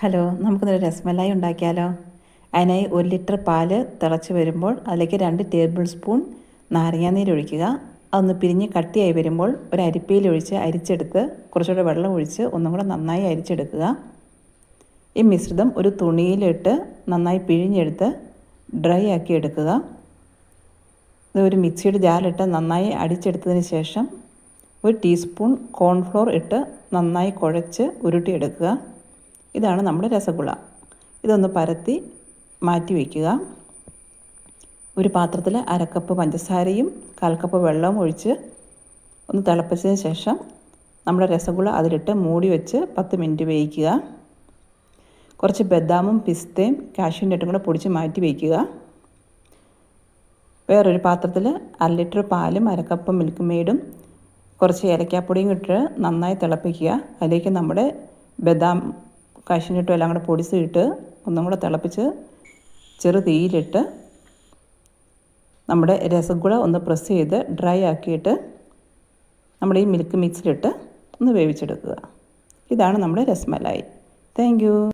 Hello, നമുക്കിന്നൊരു രസ്മലായി ഉണ്ടാക്കിയാലോ? അതിനായി 1 ലിറ്റർ പാല് തിളച്ച് വരുമ്പോൾ അതിലേക്ക് 2 ടേബിൾ സ്പൂൺ നാരങ്ങാനീര് ഒഴിക്കുക. അതൊന്ന് പിരിഞ്ഞ് കട്ടിയായി വരുമ്പോൾ ഒരു അരിപ്പയിൽ ഒഴിച്ച് അരിച്ചെടുത്ത് കുറച്ചുകൂടെ വെള്ളം ഒഴിച്ച് ഒന്നും കൂടെ നന്നായി അരിച്ചെടുക്കുക. ഈ മിശ്രിതം ഒരു തുണിയിലിട്ട് നന്നായി പിഴിഞ്ഞെടുത്ത് ഡ്രൈ ആക്കി എടുക്കുക. ഇത് ഒരു മിക്സിയുടെ ജാറിലിട്ട് നന്നായി അടിച്ചെടുത്തതിന് ശേഷം 1 ടീസ്പൂൺ കോൺഫ്ലോർ ഇട്ട് നന്നായി കുഴച്ച് ഉരുട്ടിയെടുക്കുക. ഇതാണ് നമ്മുടെ രസഗുള. ഇതൊന്ന് പരത്തി മാറ്റി വയ്ക്കുക. ഒരു പാത്രത്തിൽ 1/2 കപ്പ് പഞ്ചസാരയും 1/4 കപ്പ് വെള്ളവും ഒഴിച്ച് ഒന്ന് തിളപ്പിച്ചതിന് ശേഷം നമ്മുടെ രസഗുള അതിലിട്ട് മൂടി വെച്ച് 10 മിനിറ്റ് വേവിക്കുക. കുറച്ച് ബദാമും പിസ്തയും കാഷ്യൂ നട്ടും കൂടെ പൊടിച്ച് മാറ്റി വയ്ക്കുക. വേറൊരു പാത്രത്തിൽ 1/2 ലിറ്റർ പാലും 1/2 കപ്പ് മിൽക്ക് മെയ്ഡും കുറച്ച് ഏലക്കാപ്പൊടിയും ഇട്ട് നന്നായി തിളപ്പിക്കുക. അതിലേക്ക് നമ്മുടെ ബദാം കാഷ്യൂ നട്ടും എല്ലാം കൂടെ പൊടിച്ചിട്ട് ഒന്നും കൂടെ തിളപ്പിച്ച് ചെറു തീയിലിട്ട് നമ്മുടെ രസഗുള ഒന്ന് പ്രസ് ചെയ്ത് ഡ്രൈ ആക്കിയിട്ട് നമ്മുടെ ഈ മിൽക്ക് മിക്സിലിട്ട് ഒന്ന് വേവിച്ചെടുക്കുക. ഇതാണ് നമ്മുടെ രസ്മലായി. Thank you.